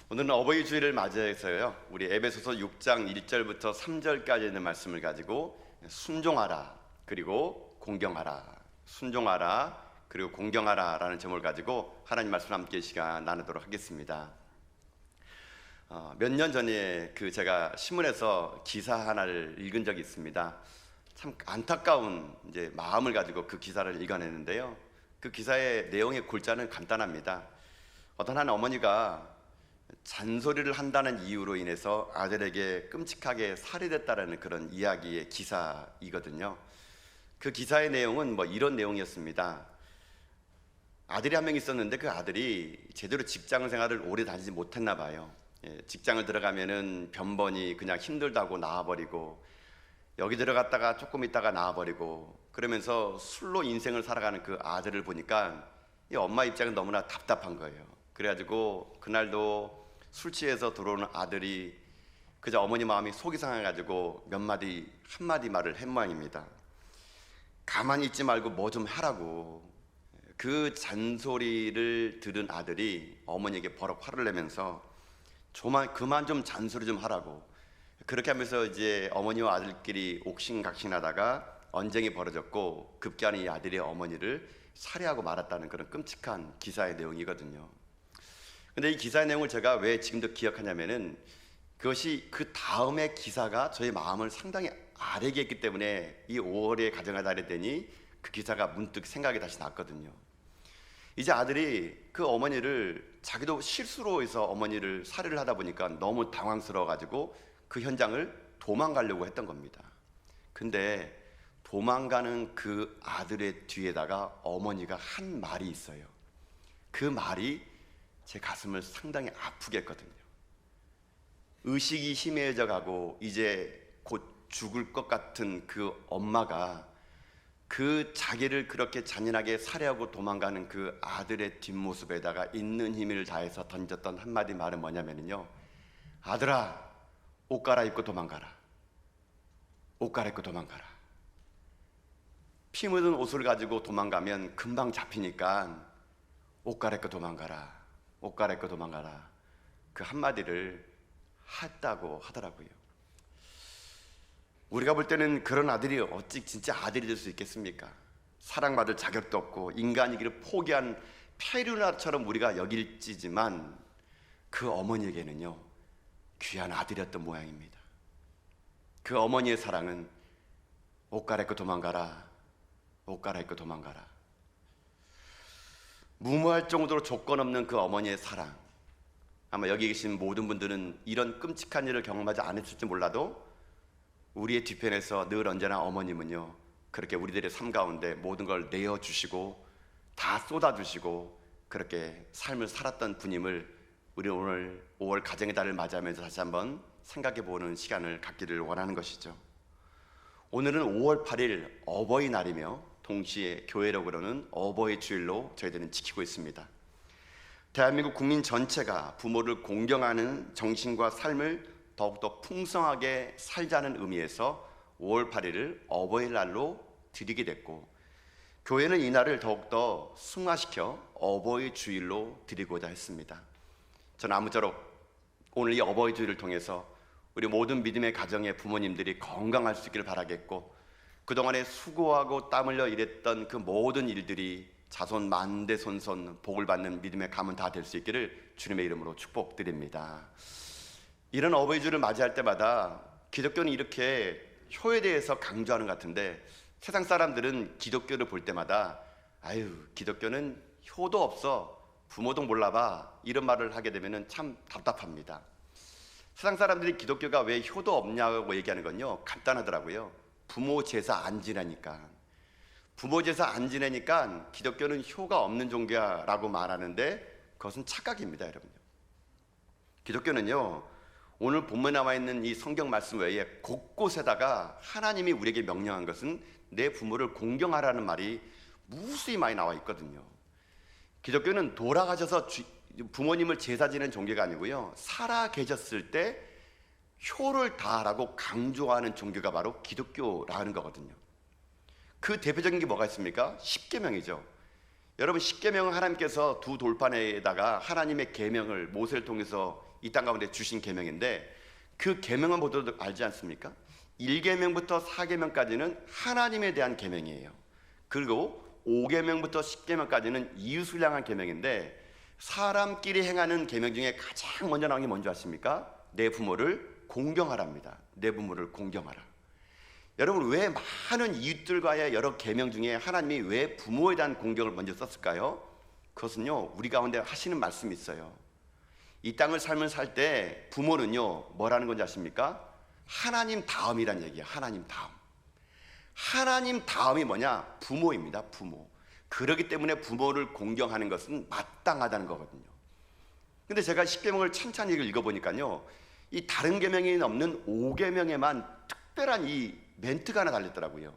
오늘은 어버이 주일을 맞이해서요, 우리 에베소서 6장 1절부터 3절까지 있는 말씀을 가지고 순종하라 그리고 공경하라, 순종하라 그리고 공경하라 라는 제목을 가지고 하나님 말씀 함께 시간 나누도록 하겠습니다. 몇 년 전에 제가 신문에서 기사 하나를 읽은 적이 있습니다. 참 안타까운 마음을 가지고 그 기사를 읽어냈는데요, 그 기사의 내용의 골자는 간단합니다. 어떤 한 어머니가 잔소리를 한다는 이유로 인해서 아들에게 끔찍하게 살해됐다라는 그런 이야기의 기사이거든요. 그 기사의 내용은 이런 내용이었습니다. 아들이 한 명 있었는데 그 아들이 제대로 직장 생활을 오래 다니지 못했나 봐요. 직장을 들어가면은 변번이 그냥 힘들다고 나와버리고, 여기 들어갔다가 조금 있다가 나와버리고, 그러면서 술로 인생을 살아가는 그 아들을 보니까 이 엄마 입장은 너무나 답답한 거예요. 그래가지고 그날도 술 취해서 들어오는 아들이 그저 어머니 마음이 속이 상해가지고 한마디 말을 한 모양입니다. 가만히 있지 말고 뭐 좀 하라고. 그 잔소리를 들은 아들이 어머니에게 버럭 화를 내면서 그만 좀 잔소리 좀 하라고. 그렇게 하면서 어머니와 아들끼리 옥신각신하다가 언쟁이 벌어졌고, 급기야는 이 아들이 어머니를 살해하고 말았다는 그런 끔찍한 기사의 내용이거든요. 근데 이 기사의 내용을 제가 왜 지금도 기억하냐면은, 그것이 그 다음의 기사가 저의 마음을 상당히 아르게 했기 때문에 이 5월의 가정의 달이 되니 그 기사가 문득 생각이 다시 났거든요. 이제 아들이 그 어머니를, 자기도 실수로 해서 어머니를 살해를 하다 보니까 너무 당황스러워가지고 그 현장을 도망가려고 했던 겁니다. 근데 도망가는 그 아들의 뒤에다가 어머니가 한 말이 있어요. 그 말이 제 가슴을 상당히 아프게 했거든요. 의식이 희미해져 가고 이제 곧 죽을 것 같은 그 엄마가 그 자기를 그렇게 잔인하게 살해하고 도망가는 그 아들의 뒷모습에다가 있는 힘을 다해서 던졌던 한마디 말은 뭐냐면요, 아들아, 옷 갈아입고 도망가라. 옷 갈아입고 도망가라. 피 묻은 옷을 가지고 도망가면 금방 잡히니까 옷 갈아입고 도망가라. 옷 갈아입고 도망가라. 그 한마디를 했다고 하더라고요. 우리가 볼 때는 그런 아들이 어찌 진짜 아들이 될 수 있겠습니까? 사랑받을 자격도 없고 인간이기를 포기한 페류나처럼 우리가 여길지지만, 그 어머니에게는요 귀한 아들이었던 모양입니다. 그 어머니의 사랑은 옷 갈아입고 도망가라. 옷 갈아입고 도망가라. 무모할 정도로 조건 없는 그 어머니의 사랑, 아마 여기 계신 모든 분들은 이런 끔찍한 일을 경험하지 않았을지 몰라도 우리의 뒤편에서 늘 언제나 어머님은요 그렇게 우리들의 삶 가운데 모든 걸 내어주시고 다 쏟아주시고 그렇게 삶을 살았던 분임을 우리 오늘 5월 가정의 달을 맞이하면서 다시 한번 생각해보는 시간을 갖기를 원하는 것이죠. 오늘은 5월 8일 어버이날이며 동시에 교회력으로는 어버이 주일로 저희들은 지키고 있습니다. 대한민국 국민 전체가 부모를 공경하는 정신과 삶을 더욱더 풍성하게 살자는 의미에서 5월 8일을 어버이날로 드리게 됐고, 교회는 이 날을 더욱더 승화시켜 어버이 주일로 드리고자 했습니다. 저는 아무쪼록 오늘 이 어버이 주일을 통해서 우리 모든 믿음의 가정의 부모님들이 건강할 수 있기를 바라겠고, 그동안에 수고하고 땀 흘려 일했던 그 모든 일들이 자손 만대손손 복을 받는 믿음의 가문 다 될 수 있기를 주님의 이름으로 축복드립니다. 이런 어버이 주일을 맞이할 때마다 기독교는 이렇게 효에 대해서 강조하는 것 같은데, 세상 사람들은 기독교를 볼 때마다 아유, 기독교는 효도 없어, 부모도 몰라봐, 이런 말을 하게 되면 참 답답합니다. 세상 사람들이 기독교가 왜 효도 없냐고 얘기하는 건요 간단하더라고요. 부모 제사 안 지내니까. 부모 제사 안 지내니까 기독교는 효가 없는 종교야 라고 말하는데, 그것은 착각입니다, 여러분. 기독교는요 오늘 본문에 나와 있는 이 성경 말씀 외에 곳곳에다가 하나님이 우리에게 명령한 것은 내 부모를 공경하라는 말이 무수히 많이 나와 있거든요. 기독교는 돌아가셔서 부모님을 제사 지내는 종교가 아니고요, 살아 계셨을 때 효를 다하라고 강조하는 종교가 바로 기독교라는 거거든요. 그 대표적인 게 뭐가 있습니까? 십계명이죠. 여러분, 십계명은 하나님께서 두 돌판에다가 하나님의 계명을 모세를 통해서 이 땅 가운데 주신 계명인데, 그 계명은 모두 알지 않습니까? 1계명부터 4계명까지는 하나님에 대한 계명이에요. 그리고 5계명부터 10계명까지는 이웃을 향한 계명인데, 사람끼리 행하는 계명 중에 가장 먼저 나온 게 뭔지 아십니까? 내 부모를 공경하랍니다. 내 부모를 공경하라. 여러분, 왜 많은 이웃들과의 여러 계명 중에 하나님이 왜 부모에 대한 공경을 먼저 썼을까요? 그것은요, 우리 가운데 하시는 말씀이 있어요. 이 땅을 삶을 살 때 부모는요, 뭐라는 건지 아십니까? 하나님 다음이란 얘기예요. 하나님 다음. 하나님 다음이 뭐냐? 부모입니다. 부모. 그렇기 때문에 부모를 공경하는 것은 마땅하다는 거거든요. 근데 제가 십계명을 찬찬히 읽어보니까요, 이 다른 계명이 없는 5계명에만 특별한 이 멘트가 하나 달렸더라고요.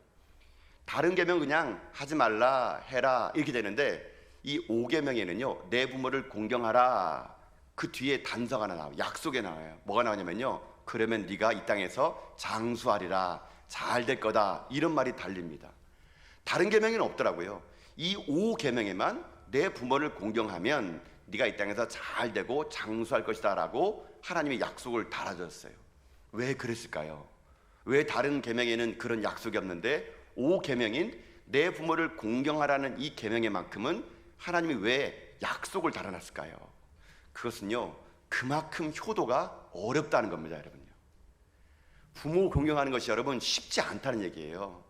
다른 계명은 그냥 하지 말라, 해라 이렇게 되는데, 이 5계명에는요, 내 부모를 공경하라, 그 뒤에 단서가 하나 나와요. 약속에 나와요. 뭐가 나오냐면요, 그러면 네가 이 땅에서 장수하리라, 잘 될 거다, 이런 말이 달립니다. 다른 계명에는 없더라고요. 이 5계명에만 내 부모를 공경하면 네가 이 땅에서 잘 되고 장수할 것이다 라고 하나님의 약속을 달아줬어요. 왜 그랬을까요? 왜 다른 계명에는 그런 약속이 없는데 5계명인 내 부모를 공경하라는 이 계명에만큼은 하나님이 왜 약속을 달아놨을까요? 그것은요, 그만큼 효도가 어렵다는 겁니다. 여러분요, 부모 공경하는 것이 여러분 쉽지 않다는 얘기예요.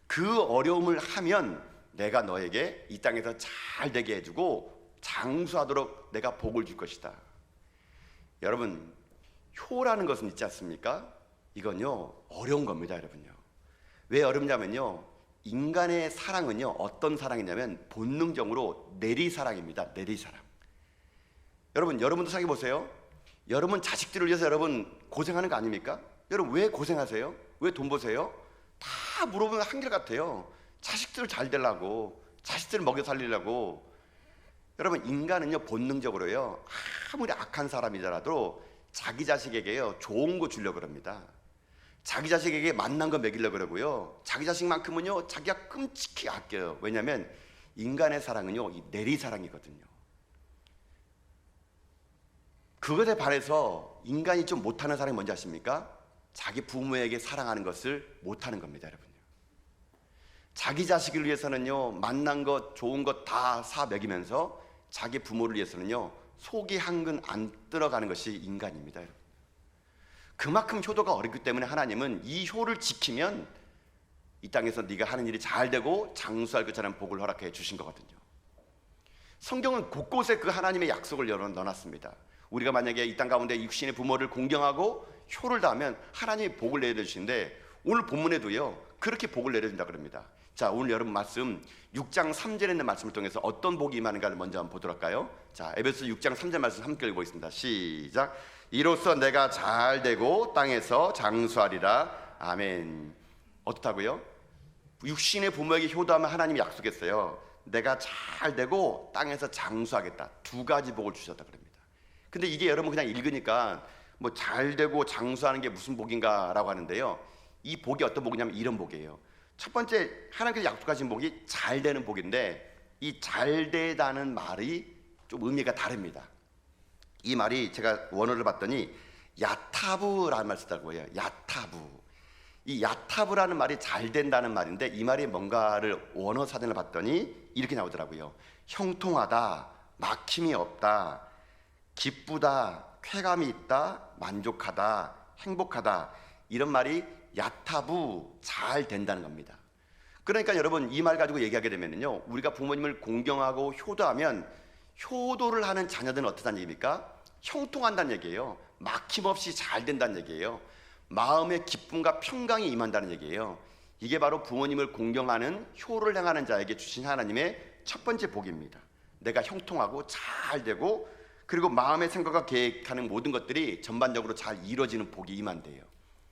그 어려움을 하면 내가 너에게 이 땅에서 잘 되게 해주고 장수하도록 내가 복을 줄 것이다. 여러분, 효라는 것은 있지 않습니까? 이건요, 어려운 겁니다. 여러분요, 왜 어렵냐면요, 인간의 사랑은요, 어떤 사랑이냐면 본능적으로 내리사랑입니다. 내리사랑. 여러분도 생각해 보세요. 여러분 자식들을 위해서 여러분 고생하는 거 아닙니까? 여러분 왜 고생하세요? 왜 돈 버세요? 다 물어보면 한결같아요. 자식들 잘 되려고, 자식들 먹여 살리려고. 여러분, 인간은요, 본능적으로요, 아무리 악한 사람이더라도 자기 자식에게요, 좋은 거 주려고 그럽니다. 자기 자식에게 맛난 거 먹이려고 그러고요, 자기 자식만큼은요, 자기가 끔찍히 아껴요. 왜냐하면 인간의 사랑은요, 이 내리사랑이거든요. 그것에 반해서 인간이 좀 못하는 사람이 뭔지 아십니까? 자기 부모에게 사랑하는 것을 못하는 겁니다. 여러분요, 자기 자식을 위해서는요, 맛난 것 좋은 것 다 사 먹이면서 자기 부모를 위해서는요, 속이 한근 안 들어가는 것이 인간입니다. 여러분, 그만큼 효도가 어렵기 때문에 하나님은 이 효를 지키면 이 땅에서 네가 하는 일이 잘 되고 장수할 것처럼 복을 허락해 주신 거거든요. 성경은 곳곳에 그 하나님의 약속을 넣어놨습니다. 우리가 만약에 이 땅 가운데 육신의 부모를 공경하고 효를 다하면 하나님이 복을 내려주시는데, 오늘 본문에도요, 그렇게 복을 내려준다 그럽니다. 자, 오늘 여러분 말씀 6장 3절에 있는 말씀을 통해서 어떤 복이 임하는가를 먼저 한번 보도록 할까요? 자, 에베소 6장 3절 말씀 함께 읽어보겠습니다. 시작. 이로써 내가 잘 되고 땅에서 장수하리라. 아멘. 어떻다고요? 육신의 부모에게 효도하면 하나님이 약속했어요. 내가 잘 되고 땅에서 장수하겠다. 두 가지 복을 주셨다 그럽니다. 근데 이게 여러분 그냥 읽으니까 뭐 잘 되고 장수하는 게 무슨 복인가 라고 하는데요, 이 복이 어떤 복이냐면 이런 복이에요. 첫 번째, 하나님께서 약속하신 복이 잘 되는 복인데, 이 잘 되다는 말이 좀 의미가 다릅니다. 이 말이 제가 원어를 봤더니 야타부라는 말을 쓰더라고요. 야타부. 이 야타부라는 말이 잘 된다는 말인데, 이 말이 뭔가를 원어 사전을 봤더니 이렇게 나오더라고요. 형통하다, 막힘이 없다, 기쁘다, 쾌감이 있다, 만족하다, 행복하다, 이런 말이 야타부, 잘 된다는 겁니다. 그러니까 여러분, 이 말 가지고 얘기하게 되면요, 우리가 부모님을 공경하고 효도하면 효도를 하는 자녀들은 어떠다는 얘기입니까? 형통한다는 얘기예요. 막힘없이 잘 된다는 얘기예요. 마음의 기쁨과 평강이 임한다는 얘기예요. 이게 바로 부모님을 공경하는 효를 행하는 자에게 주신 하나님의 첫 번째 복입니다. 내가 형통하고 잘 되고, 그리고 마음의 생각과 계획하는 모든 것들이 전반적으로 잘 이루어지는 복이 임한대요.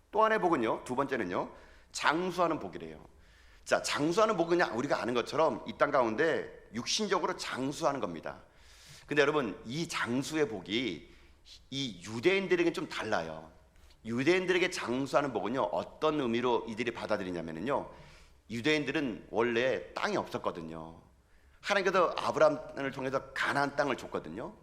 또 하나의 복은요, 두 번째는요, 장수하는 복이래요. 자, 장수하는 복은 그냥 우리가 아는 것처럼 이 땅 가운데 육신적으로 장수하는 겁니다. 근데 여러분, 이 장수의 복이 이 유대인들에게 좀 달라요. 유대인들에게 장수하는 복은요, 어떤 의미로 이들이 받아들이냐면요, 유대인들은 원래 땅이 없었거든요. 하나님께서 아브라함을 통해서 가나안 땅을 줬거든요.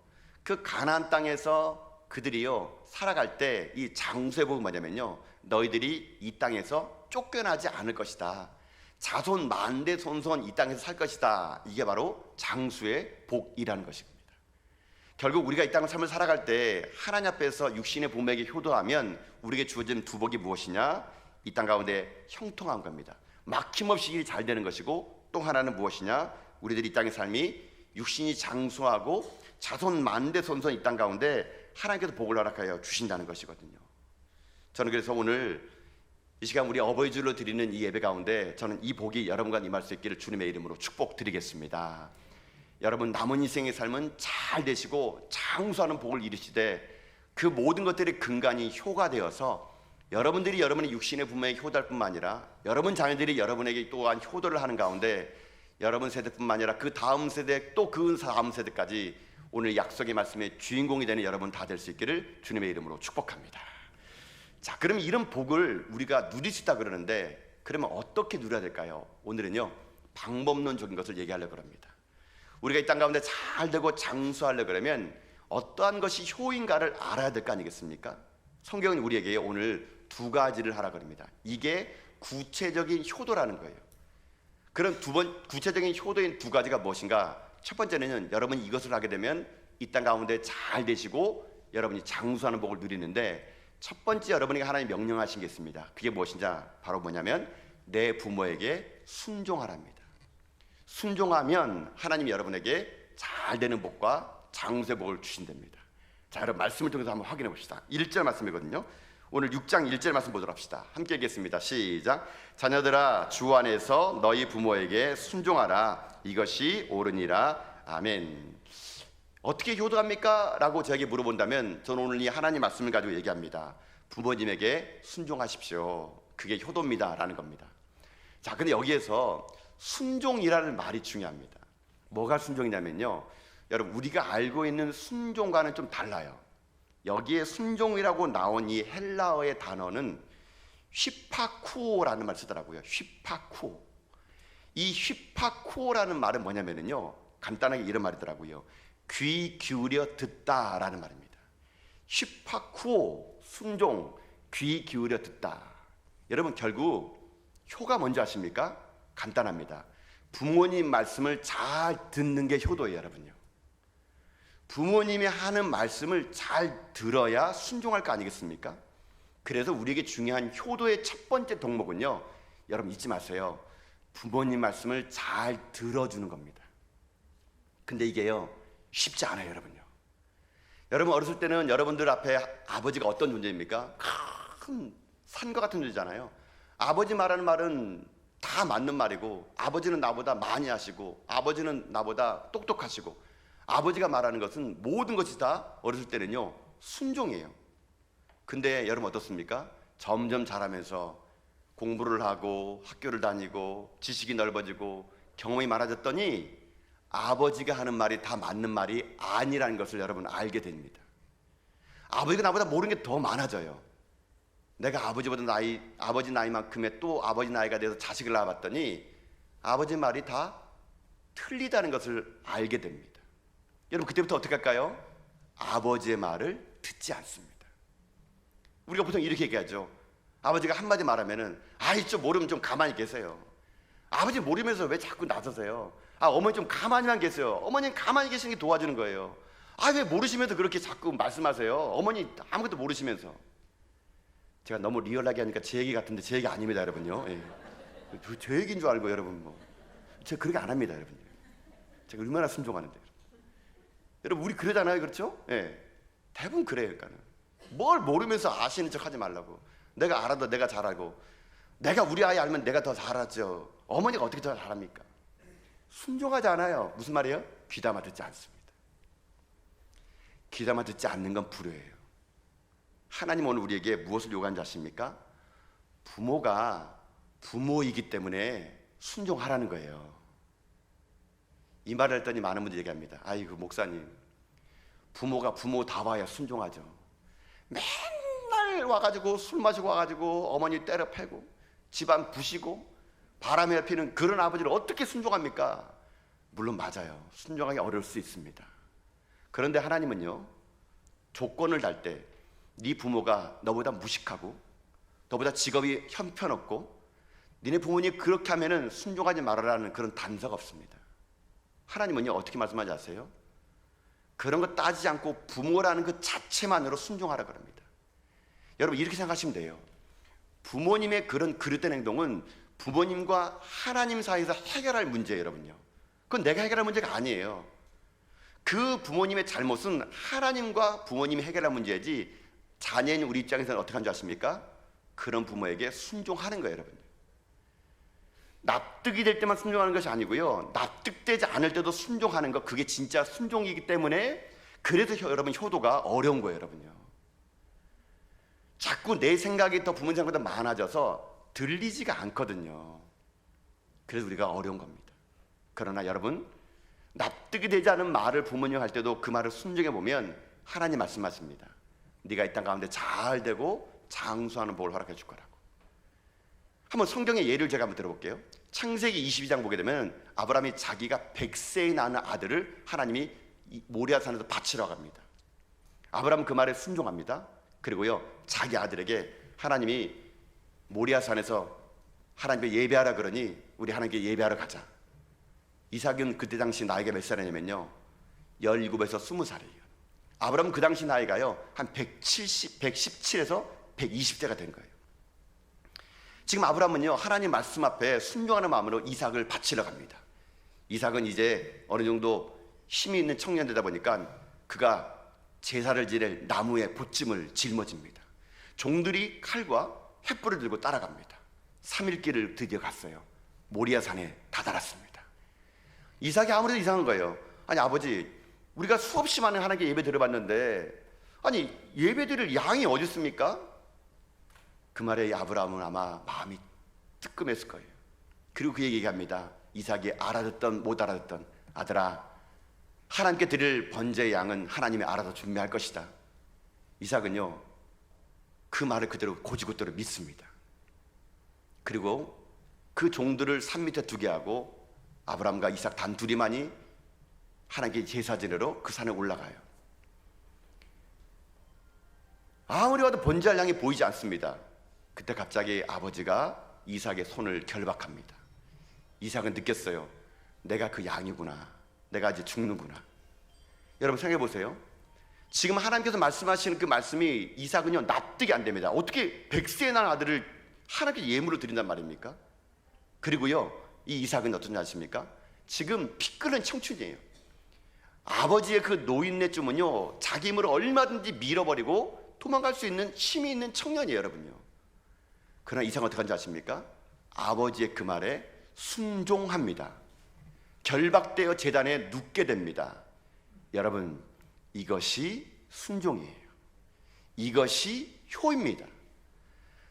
그 가나안 땅에서 그들이요 살아갈 때 이 장수의 복은 뭐냐면요, 너희들이 이 땅에서 쫓겨나지 않을 것이다. 자손 만대 손손 이 땅에서 살 것이다. 이게 바로 장수의 복이라는 것입니다. 결국 우리가 이 땅을 삶을 살아갈 때 하나님 앞에서 육신의 부모에게 효도하면 우리에게 주어진 두 복이 무엇이냐? 이 땅 가운데 형통한 겁니다. 막힘없이 일이 잘 되는 것이고, 또 하나는 무엇이냐? 우리들이 이 땅의 삶이 육신이 장수하고 자손 만대 손손 이 땅 가운데 하나님께서 복을 허락하여 주신다는 것이거든요. 저는 그래서 오늘 이 시간 우리 어버이 주일로 드리는 이 예배 가운데 저는 이 복이 여러분과 임할 수 있기를 주님의 이름으로 축복드리겠습니다. 여러분 남은 인생의 삶은 잘 되시고 장수하는 복을 이루시되, 그 모든 것들이 근간이 효가 되어서 여러분들이 여러분의 육신의 부모에게 효도할 뿐만 아니라 여러분 자녀들이 여러분에게 또한 효도를 하는 가운데 여러분 세대뿐만 아니라 그 다음 세대 또 그 다음 세대까지 오늘 약속의 말씀의 주인공이 되는 여러분 다 될 수 있기를 주님의 이름으로 축복합니다. 자, 그러면 이런 복을 우리가 누릴 수 있다 그러는데, 그러면 어떻게 누려야 될까요? 오늘은요 방법론적인 것을 얘기하려고 합니다. 우리가 이 땅 가운데 잘 되고 장수하려고 그러면 어떠한 것이 효인가를 알아야 될 거 아니겠습니까? 성경은 우리에게 오늘 두 가지를 하라고 합니다. 이게 구체적인 효도라는 거예요. 그런 구체적인 효도인 두 가지가 무엇인가? 첫 번째는 여러분이 이것을 하게 되면 이 땅 가운데 잘 되시고 여러분이 장수하는 복을 누리는데, 첫 번째 여러분에게 하나님이 명령하신 게 있습니다. 그게 무엇인지 바로 뭐냐면 내 부모에게 순종하랍니다. 순종하면 하나님이 여러분에게 잘 되는 복과 장수의 복을 주신답니다. 자, 여러분 말씀을 통해서 한번 확인해 봅시다. 1절 말씀이거든요. 오늘 6장 1절 말씀 보도록 합시다. 함께 읽겠습니다. 시작. 자녀들아 주 안에서 너희 부모에게 순종하라. 이것이 옳으니라. 아멘. 어떻게 효도합니까? 라고 저에게 물어본다면 저는 오늘 이 하나님 말씀을 가지고 얘기합니다. 부모님에게 순종하십시오. 그게 효도입니다 라는 겁니다. 자, 근데 여기에서 순종이라는 말이 중요합니다. 뭐가 순종이냐면요, 여러분 우리가 알고 있는 순종과는 좀 달라요. 여기에 순종이라고 나온 이 헬라어의 단어는 휘파쿠오라는 말을 쓰더라고요. 휘파쿠오. 이 휘파쿠오라는 말은 뭐냐면요, 간단하게 이런 말이더라고요. 귀 기울여 듣다라는 말입니다. 휘파쿠오, 순종, 귀 기울여 듣다. 여러분 결국 효가 뭔지 아십니까? 간단합니다. 부모님 말씀을 잘 듣는 게 효도예요, 여러분요. 부모님이 하는 말씀을 잘 들어야 순종할 거 아니겠습니까? 그래서 우리에게 중요한 효도의 첫 번째 덕목은요, 여러분 잊지 마세요. 부모님 말씀을 잘 들어주는 겁니다. 근데 이게요 쉽지 않아요, 여러분요. 여러분 어렸을 때는 여러분들 앞에 아버지가 어떤 존재입니까? 큰 산과 같은 존재잖아요. 아버지 말하는 말은 다 맞는 말이고, 아버지는 나보다 많이 하시고, 아버지는 나보다 똑똑하시고, 아버지가 말하는 것은 모든 것이 다 어렸을 때는요 순종이에요. 근데 여러분 어떻습니까? 점점 자라면서 공부를 하고 학교를 다니고 지식이 넓어지고 경험이 많아졌더니 아버지가 하는 말이 다 맞는 말이 아니라는 것을 여러분 알게 됩니다. 아버지가 나보다 모르는 게 더 많아져요. 내가 아버지 나이만큼의 또 아버지 나이가 돼서 자식을 낳아봤더니 아버지 말이 다 틀리다는 것을 알게 됩니다. 여러분 그때부터 어떻게 할까요? 아버지의 말을 듣지 않습니다. 우리가 보통 이렇게 얘기하죠. 아버지가 한마디 말하면은 아이 좀 모르면 좀 가만히 계세요. 아버지 모르면서 왜 자꾸 나서세요? 어머니 좀 가만히만 계세요. 어머니는 가만히 계시는 게 도와주는 거예요. 왜 모르시면서 그렇게 자꾸 말씀하세요? 어머니 아무것도 모르시면서. 제가 너무 리얼하게 하니까 제 얘기 같은데 제 얘기 아닙니다, 여러분요. 예. 제 얘기인 줄 알고 여러분 제가 그렇게 안 합니다, 여러분. 제가 얼마나 순종하는데. 여러분 우리 그러잖아요, 그렇죠? 예. 대부분 그래요, 그러니까는. 뭘 모르면서 아시는 척 하지 말라고. 내가 알아도 내가 잘 알고, 내가 우리 아이 알면 내가 더 잘하죠. 어머니가 어떻게 더 잘합니까? 순종하지 않아요. 무슨 말이에요? 귀담아 듣지 않습니다. 귀담아 듣지 않는 건 불효예요. 하나님 오늘 우리에게 무엇을 요구하는지 아십니까? 부모가 부모이기 때문에 순종하라는 거예요. 이 말을 했더니 많은 분들이 얘기합니다. 아이고 목사님, 부모가 부모다워야 순종하죠. 맨날 와가지고 술 마시고 와가지고 어머니 때려 패고 집안 부시고 바람에 피는 그런 아버지를 어떻게 순종합니까? 물론 맞아요. 순종하기 어려울 수 있습니다. 그런데 하나님은요, 조건을 달 때 네 부모가 너보다 무식하고 너보다 직업이 형편없고 니네 부모님이 그렇게 하면은 순종하지 말아라는 그런 단서가 없습니다. 하나님은요, 어떻게 말씀하지 아세요? 그런 거 따지지 않고 부모라는 그 자체만으로 순종하라 그럽니다. 여러분, 이렇게 생각하시면 돼요. 부모님의 그런 그릇된 행동은 부모님과 하나님 사이에서 해결할 문제예요, 여러분요. 그건 내가 해결할 문제가 아니에요. 그 부모님의 잘못은 하나님과 부모님이 해결할 문제지, 자녀인 우리 입장에서는 어떻게 하는 줄 아십니까? 그런 부모에게 순종하는 거예요, 여러분. 납득이 될 때만 순종하는 것이 아니고요, 납득되지 않을 때도 순종하는 것, 그게 진짜 순종이기 때문에 그래서 여러분 효도가 어려운 거예요, 여러분요. 자꾸 내 생각이 더 부모님 생각보다 많아져서 들리지가 않거든요. 그래서 우리가 어려운 겁니다. 그러나 여러분, 납득이 되지 않은 말을 부모님 할 때도 그 말을 순종해 보면 하나님 말씀하십니다. 네가 이 땅 가운데 잘 되고 장수하는 복을 허락해 줄 거라고. 한번 성경의 예를 제가 한번 들어볼게요. 창세기 22장 보게 되면 아브라함이 자기가 100세에 낳은 아들을 하나님이 모리아산에서 바치러 갑니다. 아브라함은 그 말에 순종합니다. 그리고요, 자기 아들에게 하나님이 모리아산에서 하나님께 예배하라 그러니 우리 하나님께 예배하러 가자. 이삭은 그때 당시 나이가 몇 살이냐면요, 17에서 20살이에요. 아브라함은 그 당시 나이가요, 한 117에서 120대가 된 거예요. 지금 아브라함은요, 하나님 말씀 앞에 순종하는 마음으로 이삭을 바치러 갑니다. 이삭은 이제 어느 정도 힘이 있는 청년 되다 보니까 그가 제사를 지낼 나무의 보찜을 짊어집니다. 종들이 칼과 횃불을 들고 따라갑니다. 3일 길을 드디어 갔어요. 모리아산에 다다랐습니다. 이삭이 아무래도 이상한 거예요. 아니 아버지, 우리가 수없이 많은 하나님께 예배 드려봤는데 아니 예배 드릴 양이 어디 있습니까? 그 말에 아브라함은 아마 마음이 뜨끔했을 거예요. 그리고 그에게 얘기합니다. 이삭이 알아듣던 못 알아듣던, 아들아, 하나님께 드릴 번제의 양은 하나님이 알아서 준비할 것이다. 이삭은요, 그 말을 그대로 고지고대로 믿습니다. 그리고 그 종들을 산 밑에 두게 하고 아브라함과 이삭 단 둘이만이 하나님께 제사 지내러 그 산에 올라가요. 아무리 봐도 번제할 양이 보이지 않습니다. 그때 갑자기 아버지가 이삭의 손을 결박합니다. 이삭은 느꼈어요. 내가 그 양이구나. 내가 이제 죽는구나. 여러분 생각해 보세요. 지금 하나님께서 말씀하시는 그 말씀이 이삭은요, 납득이 안 됩니다. 어떻게 100세에 난 아들을 하나님께 예물로 드린단 말입니까? 그리고요, 이 이삭은 어떤지 아십니까? 지금 피 끓는 청춘이에요. 아버지의 그 노인네쯤은요, 자기 힘으로 얼마든지 밀어버리고 도망갈 수 있는 힘이 있는 청년이에요, 여러분요. 그러나 이삭은 어떻게 하는지 아십니까? 아버지의 그 말에 순종합니다. 결박되어 제단에 눕게 됩니다. 여러분, 이것이 순종이에요. 이것이 효입니다.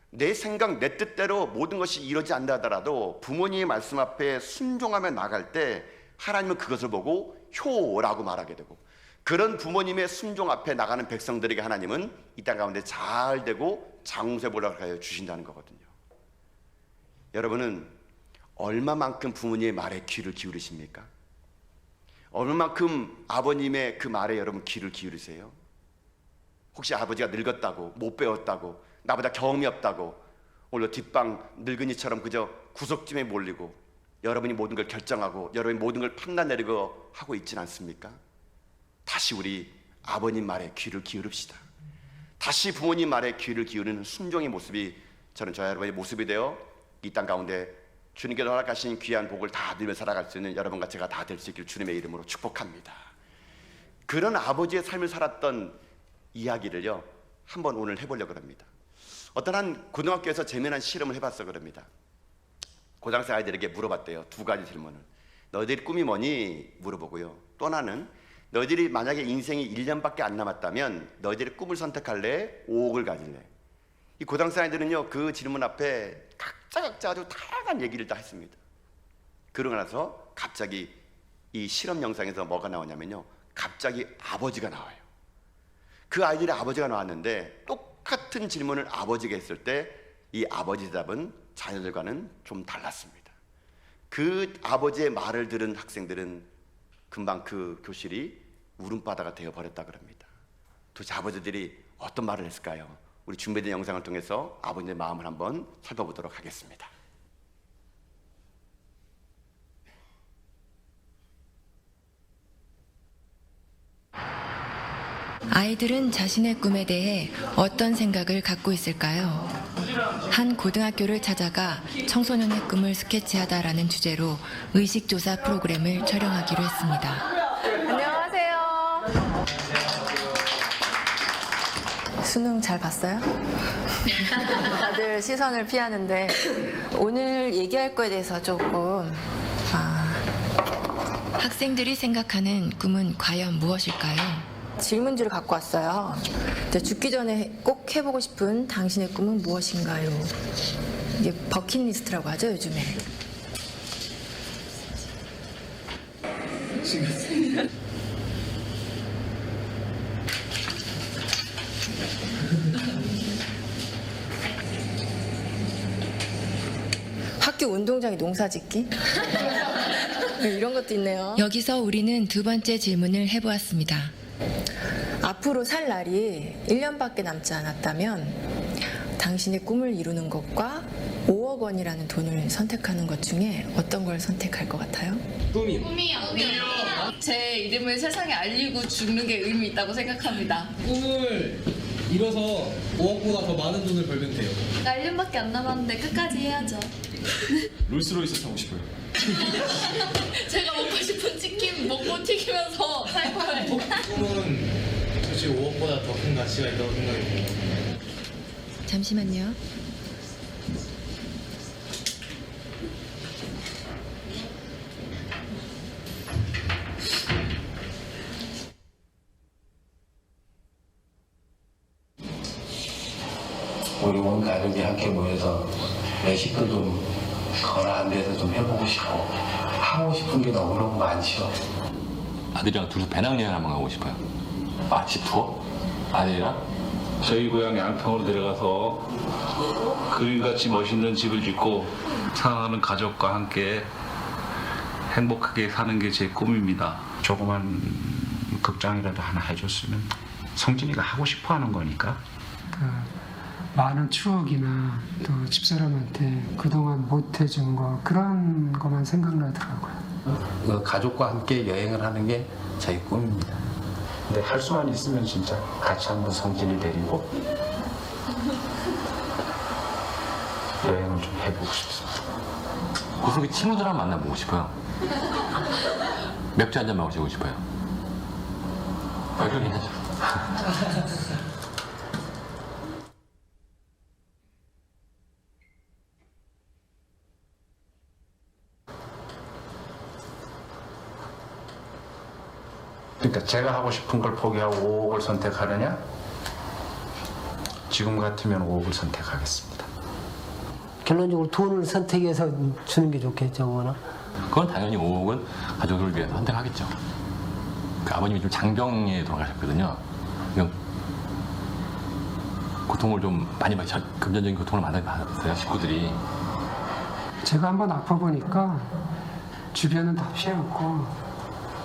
내 생각, 내 뜻대로 모든 것이 이루어지지 않는다 하더라도 부모님의 말씀 앞에 순종하며 나갈 때 하나님은 그것을 보고 효라고 말하게 되고, 그런 부모님의 순종 앞에 나가는 백성들에게 하나님은 이 땅 가운데 잘 되고 장수의 복을 허락하여 주신다는 거거든요. 여러분은 얼마만큼 부모님의 말에 귀를 기울이십니까? 얼마만큼 아버님의 그 말에 여러분 귀를 기울이세요? 혹시 아버지가 늙었다고, 못 배웠다고, 나보다 경험이 없다고 오늘 뒷방 늙은이처럼 그저 구석짐에 몰리고 여러분이 모든 걸 결정하고 여러분이 모든 걸 판단 내리고 하고 있지는 않습니까? 다시 우리 아버님 말에 귀를 기울입시다. 다시 부모님 말에 귀를 기울이는 순종의 모습이 저는 저와 여러분의 모습이 되어 이 땅 가운데 주님께서 허락하신 귀한 복을 다 누리며 살아갈 수 있는 여러분과 제가 다 될 수 있기를 주님의 이름으로 축복합니다. 그런 아버지의 삶을 살았던 이야기를요, 한번 오늘 해보려고 합니다. 어떤 한 고등학교에서 재미난 실험을 해봤어 그럽니다. 고등학생 아이들에게 물어봤대요. 두 가지 질문을. 너희들이 꿈이 뭐니? 물어보고요. 또 하나는 너희들이 만약에 인생이 1년밖에 안 남았다면 너희들이 꿈을 선택할래? 5억을 가질래? 이 고등학생 아이들은요, 그 질문 앞에 각자 아주 다양한 얘기를 다 했습니다. 그러고 나서 갑자기 이 실험 영상에서 뭐가 나오냐면요, 갑자기 아버지가 나와요. 그 아이들의 아버지가 나왔는데 똑같은 질문을 아버지가 했을 때 이 아버지 대답은 자녀들과는 좀 달랐습니다. 그 아버지의 말을 들은 학생들은 금방 그 교실이 울음바다가 되어버렸다 그럽니다. 도대체 아버지들이 어떤 말을 했을까요? 우리 준비된 영상을 통해서 아버지의 마음을 한번 살펴보도록 하겠습니다. 아이들은 자신의 꿈에 대해 어떤 생각을 갖고 있을까요? 한 고등학교를 찾아가 청소년의 꿈을 스케치하다라는 주제로 의식조사 프로그램을 촬영하기로 했습니다. 안녕하세요. 수능 잘 봤어요? 다들 시선을 피하는데 오늘 얘기할 거에 대해서 조금 학생들이 생각하는 꿈은 과연 무엇일까요? 질문지를 갖고 왔어요. 이제 죽기 전에 꼭 해보고 싶은 당신의 꿈은 무엇인가요? 이게 버킷리스트라고 하죠, 요즘에. 학교 운동장에 농사 짓기? 이런 것도 있네요. 여기서 우리는 두 번째 질문을 해보았습니다. 앞으로 살 날이 1년밖에 남지 않았다면 당신의 꿈을 이루는 것과 5억 원이라는 돈을 선택하는 것 중에 어떤 걸 선택할 것 같아요? 꿈이요. 제 이름을 세상에 알리고 죽는 게 의미 있다고 생각합니다. 꿈을 이뤄서 5억보다 더 많은 돈을 벌면 돼요. 나 1년밖에 안 남았는데 끝까지 해야죠. 롤스로이스 타고 싶어요. 제가 먹고 싶은 치킨 먹고 튀기면서 살 거예요. 꿈은 솔직히 5억보다 더 큰 가치가 있다고 생각이 듭니다. 잠시만요. 우리 온 가족이 함께 모여서 외식도 좀 거나한 데서 좀 해보고 싶고 하고 싶은 게 너무너무 많죠. 아들이랑 둘이서 배낭여행 한번 가고 싶어요. 집 투어? 아들이랑? 저희 고향 양평으로 내려가서 그림같이 멋있는 집을 짓고 사랑하는 가족과 함께 행복하게 사는 게 제 꿈입니다. 조그만 극장이라도 하나 해줬으면 성진이가 하고 싶어하는 거니까. 많은 추억이나 또 집사람한테 그동안 못 해준 거 그런 것만 생각나더라고요. 가족과 함께 여행을 하는 게 저희 꿈입니다. 근데 할 수만 있으면 진짜 같이 한번 성진이 데리고 여행을 좀 해보고 싶습니다. 고속이 친구들이랑 만나보고 싶어요. 맥주 한잔 마시고 싶어요. 그러긴 하죠. 그러니까 제가 하고 싶은 걸 포기하고 5억을 선택하느냐? 지금 같으면 5억을 선택하겠습니다. 결론적으로 돈을 선택해서 주는 게 좋겠죠, 그거는. 그건 당연히 5억은 가족을 위해서 선택하겠죠. 그 아버님이 좀 장병에 돌아가셨거든요. 그냥 고통을 좀 많이 받으셨, 금전적인 고통을 많이 받았어요, 식구들이. 제가 한번 아파보니까 주변은 다 피해왔고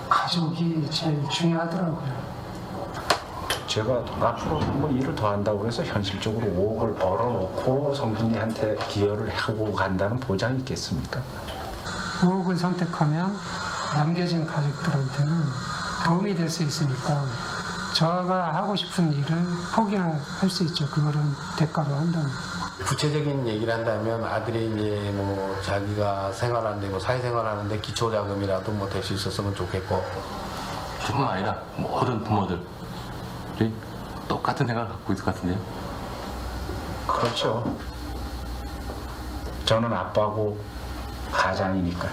가족이 제일 중요하더라고요. 제가 앞으로 한번 일을 더 한다고 해서 현실적으로 5억을 벌어놓고 성진이한테 기여를 하고 간다는 보장이 있겠습니까? 5억을 선택하면 남겨진 가족들한테는 도움이 될 수 있으니까 저가 하고 싶은 일을 포기할 수 있죠. 그거를 대가로 한다면. 구체적인 얘기를 한다면 아들이 이제 뭐 자기가 생활하는데 뭐 사회생활하는데 기초자금이라도 뭐 될 수 있었으면 좋겠고. 저뿐만 아니라 모든 부모들이 똑같은 생각을 갖고 있을 것 같은데요. 그렇죠. 저는 아빠고 가장이니까.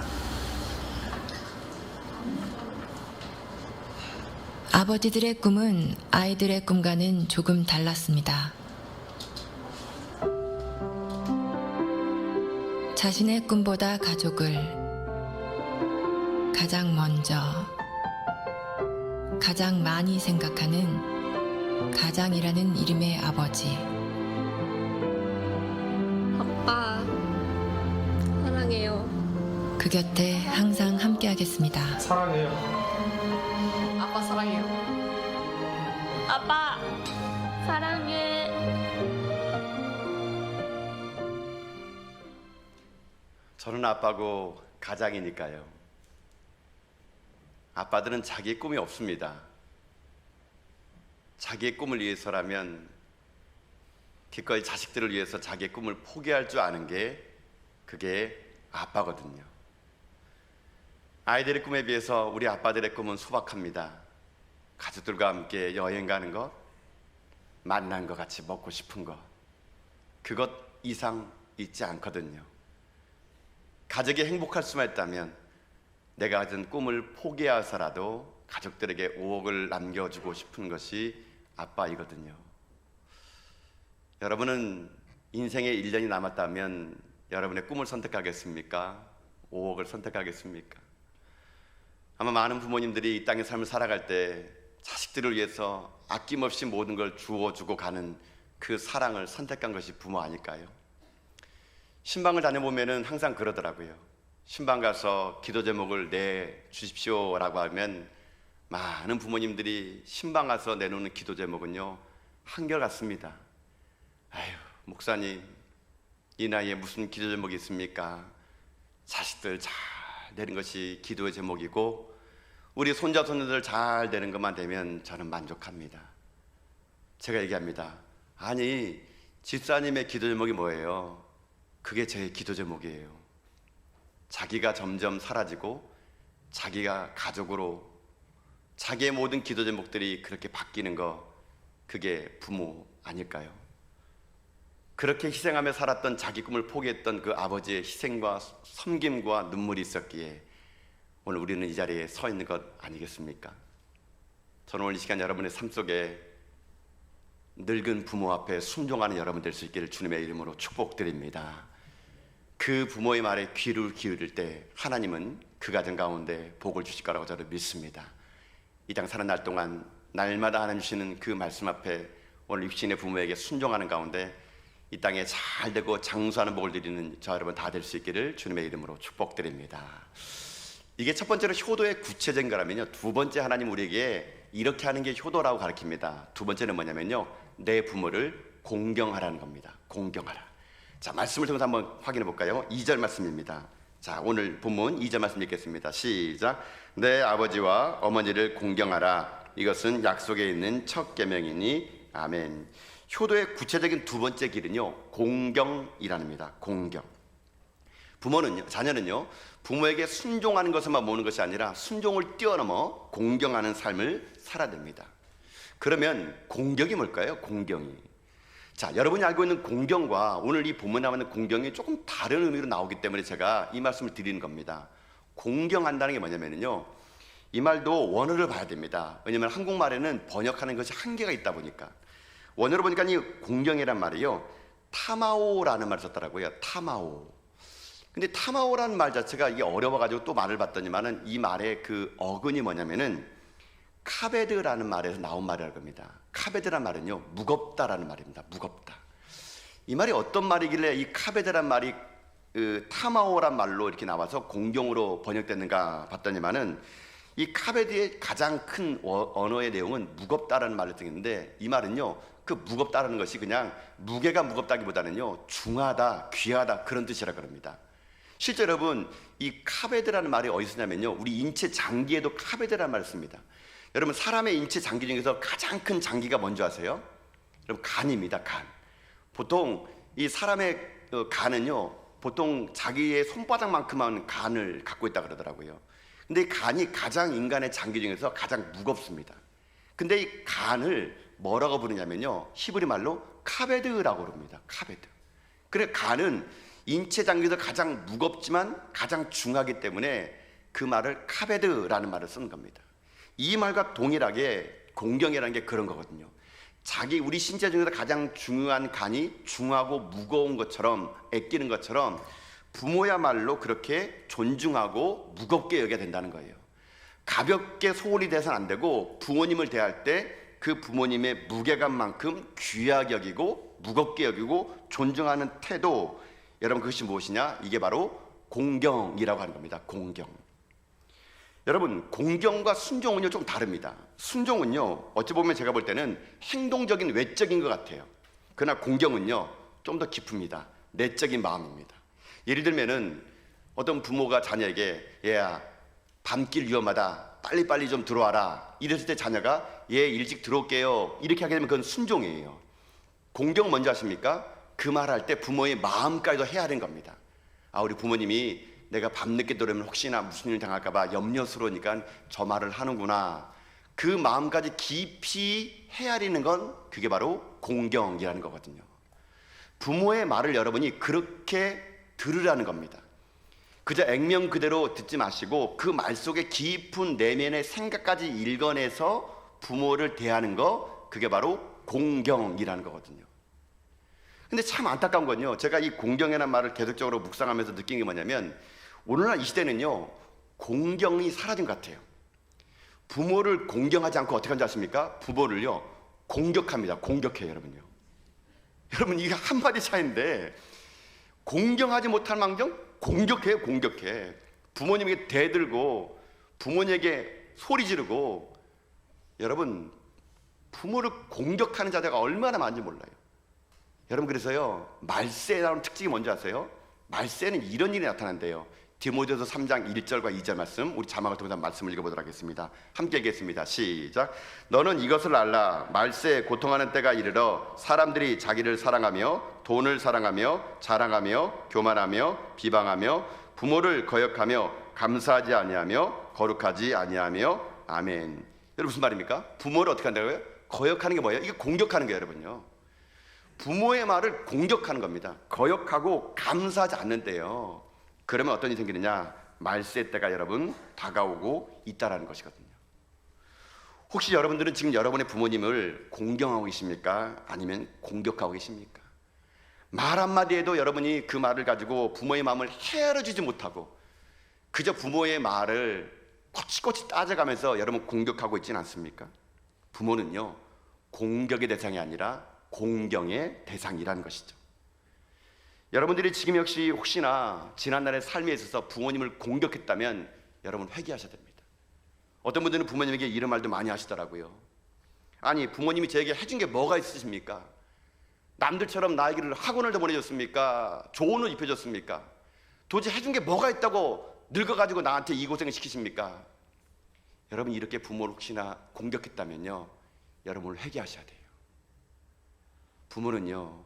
아버지들의 꿈은 아이들의 꿈과는 조금 달랐습니다. 자신의 꿈보다 가족을 가장 먼저, 가장 많이 생각하는 가장이라는 이름의 아버지. 아빠, 사랑해요. 그 곁에 항상 함께하겠습니다. 사랑해요. 아빠 사랑해요. 아빠 사랑해. 저는 아빠고 가장이니까요. 아빠들은 자기의 꿈이 없습니다. 자기의 꿈을 위해서라면 기꺼이 자식들을 위해서 자기의 꿈을 포기할 줄 아는 게 그게 아빠거든요. 아이들의 꿈에 비해서 우리 아빠들의 꿈은 소박합니다. 가족들과 함께 여행 가는 것, 만난 것 같이 먹고 싶은 것, 그것 이상 있지 않거든요. 가족이 행복할 수만 있다면 내가 가진 꿈을 포기해서라도 가족들에게 5억을 남겨주고 싶은 것이 아빠이거든요. 여러분은 인생에 1년이 남았다면 여러분의 꿈을 선택하겠습니까? 5억을 선택하겠습니까? 아마 많은 부모님들이 이 땅의 삶을 살아갈 때 자식들을 위해서 아낌없이 모든 걸 주어주고 가는 그 사랑을 선택한 것이 부모 아닐까요? 신방을 다녀보면은 항상 그러더라고요. 신방 가서 기도 제목을 내주십시오라고 하면 많은 부모님들이 신방 가서 내놓는 기도 제목은요, 한결같습니다. 아유, 목사님, 이 나이에 무슨 기도 제목이 있습니까? 자식들 잘 되는 것이 기도의 제목이고 우리 손자 손녀들 잘 되는 것만 되면 저는 만족합니다. 제가 얘기합니다. 아니, 집사님의 기도 제목이 뭐예요? 그게 제 기도 제목이에요. 자기가 점점 사라지고 자기가 가족으로 자기의 모든 기도 제목들이 그렇게 바뀌는 거, 그게 부모 아닐까요? 그렇게 희생하며 살았던 자기 꿈을 포기했던 그 아버지의 희생과 섬김과 눈물이 있었기에 오늘 우리는 이 자리에 서 있는 것 아니겠습니까? 저는 오늘 이 시간 여러분의 삶 속에 늙은 부모 앞에 순종하는 여러분 될 수 있기를 주님의 이름으로 축복드립니다. 그 부모의 말에 귀를 기울일 때 하나님은 그 가정 가운데 복을 주실 거라고 저는 믿습니다. 이 땅 사는 날 동안 날마다 하나님 주시는 그 말씀 앞에 오늘 육신의 부모에게 순종하는 가운데 이 땅에 잘 되고 장수하는 복을 드리는 저 여러분 다 될 수 있기를 주님의 이름으로 축복드립니다. 이게 첫 번째로 효도의 구체적인 거라면요, 두 번째 하나님 우리에게 이렇게 하는 게 효도라고 가르칩니다. 두 번째는 뭐냐면요, 내 부모를 공경하라는 겁니다. 공경하라. 자, 말씀을 통해서 한번 확인해 볼까요? 2절 말씀입니다. 자, 오늘 본문 2절 말씀 읽겠습니다. 시작. 내 아버지와 어머니를 공경하라. 이것은 약속에 있는 첫 계명이니. 아멘. 효도의 구체적인 두 번째 길은요, 공경이랍니다. 공경. 부모는요, 자녀는요, 부모에게 순종하는 것에만 모는 것이 아니라 순종을 뛰어넘어 공경하는 삶을 살아야 됩니다. 그러면 공경이 뭘까요? 공경이. 자, 여러분이 알고 있는 공경과 오늘 이 본문에 나오는 공경이 조금 다른 의미로 나오기 때문에 제가 이 말씀을 드리는 겁니다. 공경한다는 게 뭐냐면요, 이 말도 원어를 봐야 됩니다. 왜냐하면 한국말에는 번역하는 것이 한계가 있다 보니까. 원어로 보니까 이 공경이란 말이요, 타마오라는 말을 썼더라고요. 타마오. 근데 타마오라는 말 자체가 이게 어려워가지고 또 말을 봤더니만은 이 말의 그 어근이 뭐냐면은 카베드라는 말에서 나온 말이라고 합니다. 카베드라는 말은요, 무겁다라는 말입니다. 무겁다. 이 말이 어떤 말이길래 이 카베드라는 말이 타마오란 말로 이렇게 나와서 공경으로 번역됐는가 봤더니만은 이 카베드의 가장 큰 언어의 내용은 무겁다라는 말을 쓰는데, 이 말은요, 그 무겁다라는 것이 그냥 무게가 무겁다기보다는요, 중하다, 귀하다, 그런 뜻이라고 합니다. 실제 여러분, 이 카베드라는 말이 어디서 쓰냐면요, 우리 인체 장기에도 카베드라는 말을 씁니다. 여러분, 사람의 인체 장기 중에서 가장 큰 장기가 뭔지 아세요? 여러분, 간입니다. 간. 보통 이 사람의 간은요, 보통 자기의 손바닥만큼만 간을 갖고 있다 그러더라고요. 근데 이 간이 가장 인간의 장기 중에서 가장 무겁습니다. 근데 이 간을 뭐라고 부르냐면요, 히브리 말로 카베드라고 부릅니다. 카베드. 그래, 간은 인체 장기에서 가장 무겁지만 가장 중하기 때문에 그 말을 카베드라는 말을 쓰는 겁니다. 이 말과 동일하게 공경이라는 게 그런 거거든요. 우리 신체 중에서 가장 중요한 간이 중하고 무거운 것처럼, 애끼는 것처럼 부모야말로 그렇게 존중하고 무겁게 여겨야 된다는 거예요. 가볍게 소홀히 대해서는 안 되고, 부모님을 대할 때 그 부모님의 무게감만큼 귀하게 여기고 무겁게 여기고 존중하는 태도, 여러분 그것이 무엇이냐? 이게 바로 공경이라고 하는 겁니다. 공경. 여러분, 공경과 순종은요 좀 다릅니다. 순종은요 어찌 보면 제가 볼 때는 행동적인 외적인 것 같아요. 그러나 공경은요 좀 더 깊습니다. 내적인 마음입니다. 예를 들면은 어떤 부모가 자녀에게 얘야 밤길 위험하다 빨리빨리 좀 들어와라 이랬을 때 자녀가 예 일찍 들어올게요 이렇게 하게 되면 그건 순종이에요. 공경 뭔지 아십니까? 그 말할 때 부모의 마음까지도 헤아린 겁니다. 아, 우리 부모님이 내가 밤늦게 들어오면 혹시나 무슨 일 당할까봐 염려스러우니까 저 말을 하는구나. 그 마음까지 깊이 헤아리는 건 그게 바로 공경이라는 거거든요. 부모의 말을 여러분이 그렇게 들으라는 겁니다. 그저 액면 그대로 듣지 마시고 그 말 속에 깊은 내면의 생각까지 읽어내서 부모를 대하는 거, 그게 바로 공경이라는 거거든요. 근데 참 안타까운 건요, 제가 이 공경이라는 말을 계속적으로 묵상하면서 느낀 게 뭐냐면 오늘날 이 시대는요 공경이 사라진 것 같아요. 부모를 공경하지 않고 어떻게 하는지 아십니까? 부모를요 공격합니다. 공격해요. 여러분요. 여러분 이게 한마디 차이인데 공경하지 못할 망정 공격해요. 공격해. 부모님에게 대들고 부모님에게 소리 지르고. 여러분 부모를 공격하는 자세가 얼마나 많은지 몰라요. 여러분 그래서요 말세에 나오는 특징이 뭔지 아세요? 말세는 이런 일이 나타난대요. 디모데후서 3장 1절과 2절 말씀, 우리 자막을 통해서 말씀을 읽어보도록 하겠습니다. 함께 읽겠습니다. 시작. 너는 이것을 알라. 말세에 고통하는 때가 이르러 사람들이 자기를 사랑하며 돈을 사랑하며 자랑하며 교만하며 비방하며 부모를 거역하며 감사하지 아니하며 거룩하지 아니하며. 아멘. 여러분 무슨 말입니까? 부모를 어떻게 한다고요? 거역하는 게 뭐예요? 이게 공격하는 거예요. 여러분요. 부모의 말을 공격하는 겁니다. 거역하고 감사하지 않는데요. 그러면 어떤 일이 생기느냐? 말세 때가 여러분 다가오고 있다라는 것이거든요. 혹시 여러분들은 지금 여러분의 부모님을 공경하고 계십니까? 아니면 공격하고 계십니까? 말 한마디에도 여러분이 그 말을 가지고 부모의 마음을 헤아려주지 못하고 그저 부모의 말을 꼬치꼬치 따져가면서 여러분 공격하고 있지는 않습니까? 부모는요 공격의 대상이 아니라 공경의 대상이라는 것이죠. 여러분들이 지금 역시 혹시나 지난날의 삶에 있어서 부모님을 공격했다면 여러분 회개하셔야 됩니다. 어떤 분들은 부모님에게 이런 말도 많이 하시더라고요. 아니 부모님이 저에게 해준 게 뭐가 있으십니까? 남들처럼 나에게를 학원을 더 보내줬습니까? 좋은 옷 입혀줬습니까? 도대체 해준 게 뭐가 있다고 늙어가지고 나한테 이 고생을 시키십니까? 여러분 이렇게 부모를 혹시나 공격했다면요 여러분을 회개하셔야 돼요. 부모는요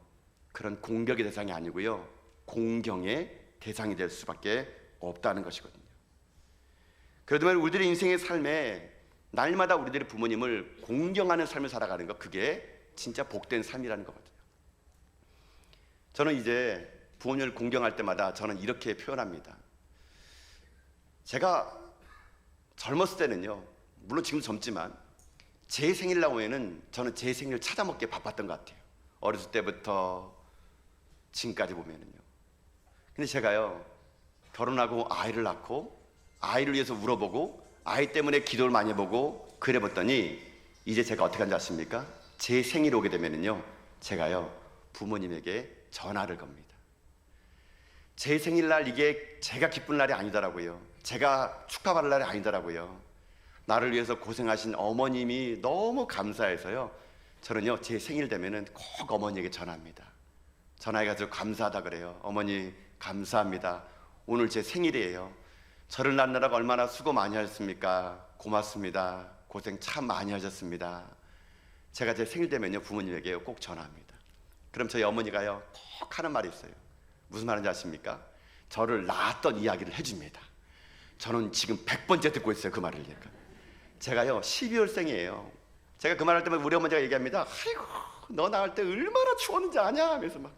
그런 공격의 대상이 아니고요 공경의 대상이 될 수밖에 없다는 것이거든요. 그렇다면 우리들의 인생의 삶에 날마다 우리들의 부모님을 공경하는 삶을 살아가는 것, 그게 진짜 복된 삶이라는 거거든요. 저는 이제 부모님을 공경할 때마다 저는 이렇게 표현합니다. 제가 젊었을 때는요 물론 지금 젊지만 제 생일날 오면은 저는 제 생일을 찾아먹기에 바빴던 것 같아요. 어렸을 때부터 지금까지 보면은요. 근데 제가요 결혼하고 아이를 낳고 아이를 위해서 울어보고 아이 때문에 기도를 많이 해보고 그래 봤더니 이제 제가 어떻게 하는지 아십니까? 제 생일 오게 되면은요 제가요 부모님에게 전화를 겁니다. 제 생일날 이게 제가 기쁜 날이 아니더라고요. 제가 축하받을 날이 아니더라고요. 나를 위해서 고생하신 어머님이 너무 감사해서요 저는요 제 생일 되면은 꼭 어머니에게 전화합니다. 전화해가지고 감사하다 그래요. 어머니 감사합니다. 오늘 제 생일이에요. 저를 낳느라고 얼마나 수고 많이 하셨습니까? 고맙습니다. 고생 참 많이 하셨습니다. 제가 제 생일 되면요 부모님에게 꼭 전화합니다. 그럼 저희 어머니가요 꼭 하는 말이 있어요. 무슨 말인지 아십니까? 저를 낳았던 이야기를 해줍니다. 저는 지금 100번째 듣고 있어요 그 말을. 제가요 12월생이에요. 제가 그 말할 때마다 우리 어머니가 얘기합니다. 아이고 너 낳을 때 얼마나 추웠는지 아냐 하면서 막.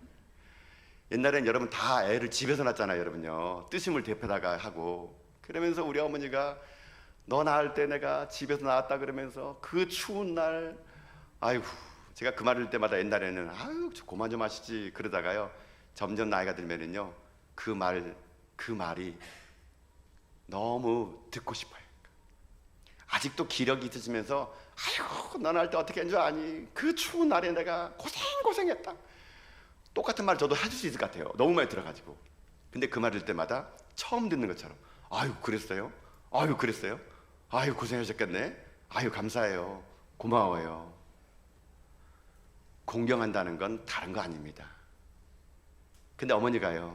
옛날엔 여러분 다 애를 집에서 낳잖아요 여러분요. 뜨심을 대표다가 하고. 그러면서 우리 어머니가 너 낳을 때 내가 집에서 낳았다 그러면서 그 추운 날 아이고 제가 그 말을 때마다 옛날에는 아유 그만 좀 하시지 그러다가요 점점 나이가 들면은요 그 말이 너무 듣고 싶어요. 아직도 기력이 있으시면서 아이고 너 낳을 때 어떻게 한 줄 아니? 그 추운 날에 내가 고생했다. 똑같은 말 저도 해줄 수 있을 것 같아요. 너무 많이 들어가지고. 근데 그 말을 때마다 처음 듣는 것처럼 아유 그랬어요? 아유 그랬어요? 아유 고생하셨겠네? 아유 감사해요. 고마워요. 공경한다는 건 다른 거 아닙니다. 근데 어머니가요,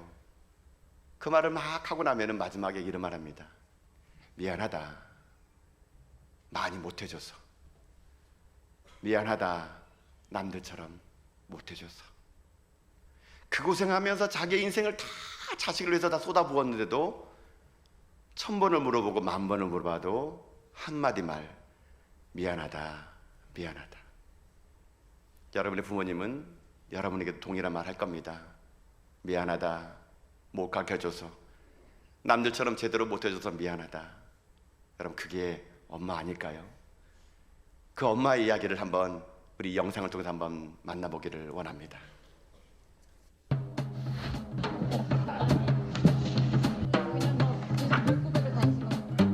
그 말을 막 하고 나면은 마지막에 이런 말 합니다. 미안하다. 많이 못해줘서. 미안하다. 남들처럼 못해줘서. 그 고생하면서 자기 인생을 다 자식을 위해서 다 쏟아부었는데도 1000번을 물어보고 10,000번을 물어봐도 한마디 말, 미안하다, 미안하다. 여러분의 부모님은 여러분에게 동일한 말 할 겁니다. 미안하다, 못 가르쳐줘서, 남들처럼 제대로 못해줘서 미안하다. 여러분 그게 엄마 아닐까요? 그 엄마의 이야기를 한번 우리 영상을 통해서 한번 만나보기를 원합니다.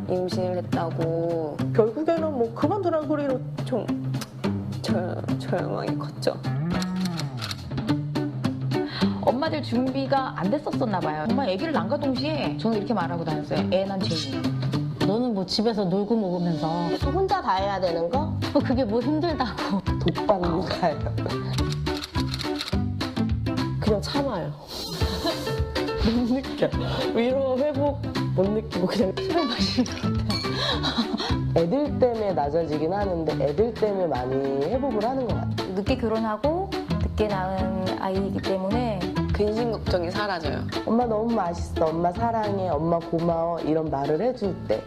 임신을 했다고 결국에는 뭐 그만두라는 소리로 좀 조용하게 컸죠. 엄마들 준비가 안 됐었었나 봐요. 엄마 아기를 낳은과 동시에 저는 이렇게 말하고 다녔어요. 애 난 죄인. 너는 뭐 집에서 놀고 먹으면서 혼자 다 해야 되는 거? 그게 뭐 힘들다고. 독박는 가요. 그냥 참아요. 못 느껴. 위로 회복 못 느끼고 그냥 술을 마시는 것 같아요. 애들 때문에 낮아지긴 하는데 애들 때문에 많이 회복을 하는 것 같아요. 늦게 결혼하고 늦게 낳은 아이이기 때문에 근심 걱정이 사라져요. 엄마 너무 맛있어. 엄마 사랑해. 엄마 고마워. 이런 말을 해줄 때.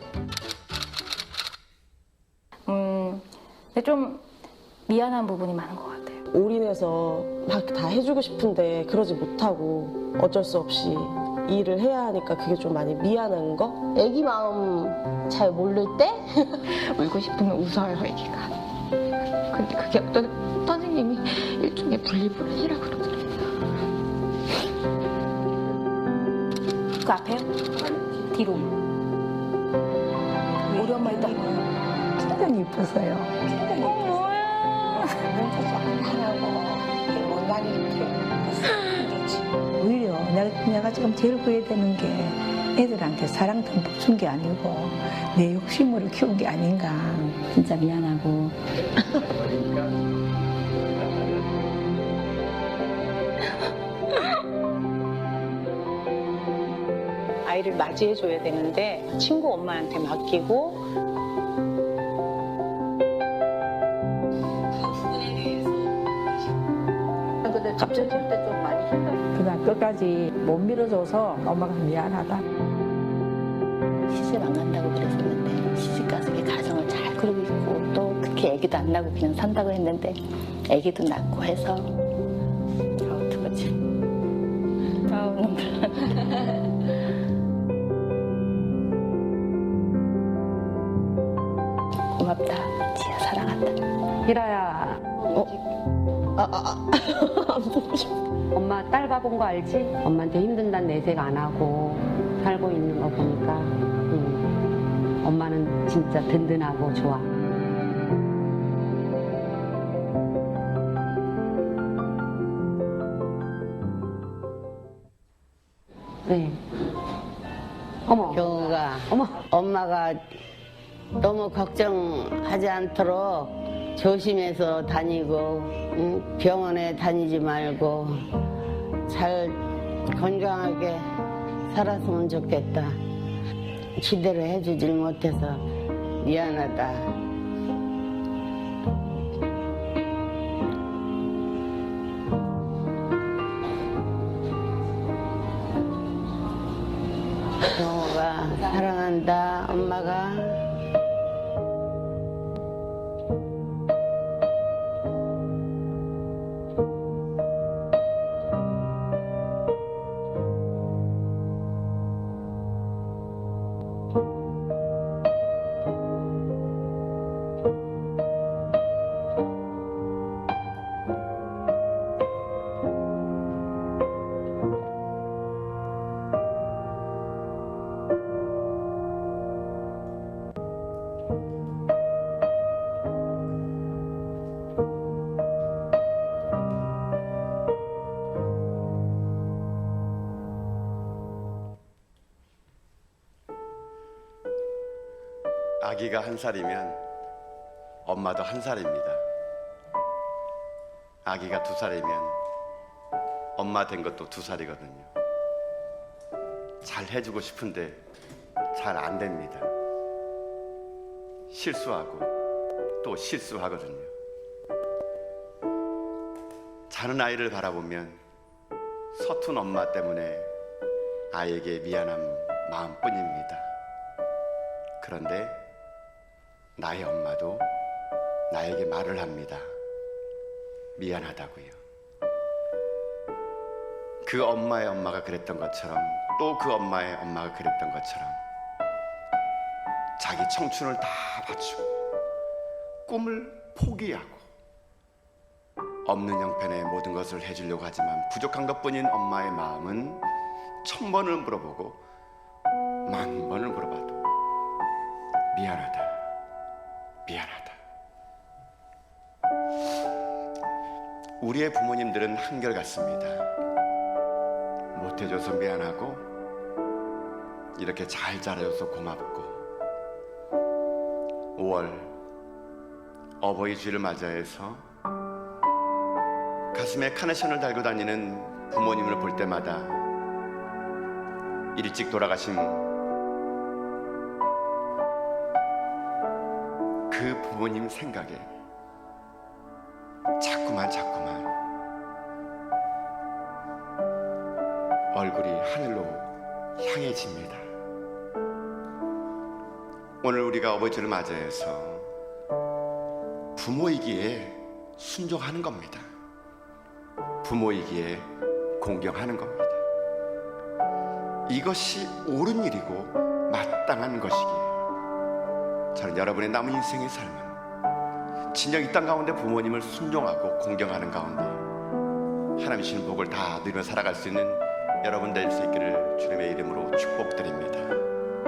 근데 좀 미안한 부분이 많은 것 같아요. 올인해서 막 다 해주고 싶은데 그러지 못하고 어쩔 수 없이 일을 해야 하니까 그게 좀 많이 미안한 거? 애기 마음 잘 모를 때? 울고 싶으면 웃어요, 애기가. 근데 그게 어떤 선생님이 일종의 분리불안이라고 그러더라고요. 그 앞에요? 뒤로. 우리 엄마 있다. 굉장히 이뻤어요. 오히려 내가 지금 제일 후회되는 되는 게 애들한테 사랑 듬뿍 준 게 아니고 내 욕심으로 키운 게 아닌가. 진짜 미안하고. 아이를 맞이해줘야 되는데 친구 엄마한테 맡기고 근데 갑자기 그때 좀 많이 힘들어. 그냥 끝까지 못 밀어줘서 엄마가 미안하다. 시집 안 간다고 그랬었는데 시집 가서 이 가정을 잘 꾸리고 있고 또 특히 애기도 안 낳고 그냥 산다고 했는데 애기도 낳고 해서 어떡하지? 눈물 나. 고맙다. 지아 사랑한다. 희라야. 엄마 딸 가본 거 알지? 엄마한테 힘든다는 내색 안 하고 살고 있는 거 보니까 엄마는 진짜 든든하고 좋아. 네. 어머. 경우가 어머. 엄마가 너무 걱정하지 않도록 조심해서 다니고 병원에 다니지 말고 잘 건강하게 살았으면 좋겠다. 제대로 해주질 못해서 미안하다. 경호가 사랑한다. 엄마가. 아기가 1살이면 엄마도 1살입니다. 아기가 2살이면 엄마 된 것도 2살이거든요. 잘 해주고 싶은데 잘 안 됩니다. 실수하고 또 실수하거든요. 자는 아이를 바라보면 서툰 엄마 때문에 아이에게 미안한 마음뿐입니다. 그런데 나의 엄마도 나에게 말을 합니다. 미안하다고요. 그 엄마의 엄마가 그랬던 것처럼 또 그 엄마의 엄마가 그랬던 것처럼 자기 청춘을 다 바치고 꿈을 포기하고 없는 형편에 모든 것을 해주려고 하지만 부족한 것뿐인 엄마의 마음은 1000번을 물어보고 10,000번을 물어봐도 미안하다, 미안하다. 우리의 부모님들은 한결같습니다. 못해줘서 미안하고 이렇게 잘 자라줘서 고맙고 5월 어버이 주일을 맞이해서 가슴에 카네이션을 달고 다니는 부모님을 볼 때마다 일찍 돌아가신 그 부모님 생각에 자꾸만 얼굴이 하늘로 향해집니다. 오늘 우리가 어버이주를 맞이해서 부모이기에 순종하는 겁니다. 부모이기에 공경하는 겁니다. 이것이 옳은 일이고 마땅한 것이기에 저는 여러분의 남은 인생의 삶은 진정 이 땅 가운데 부모님을 순종하고 공경하는 가운데 하나님 주시는 복을 다 누리며 살아갈 수 있는 여러분 될 수 있기를 주님의 이름으로 축복드립니다.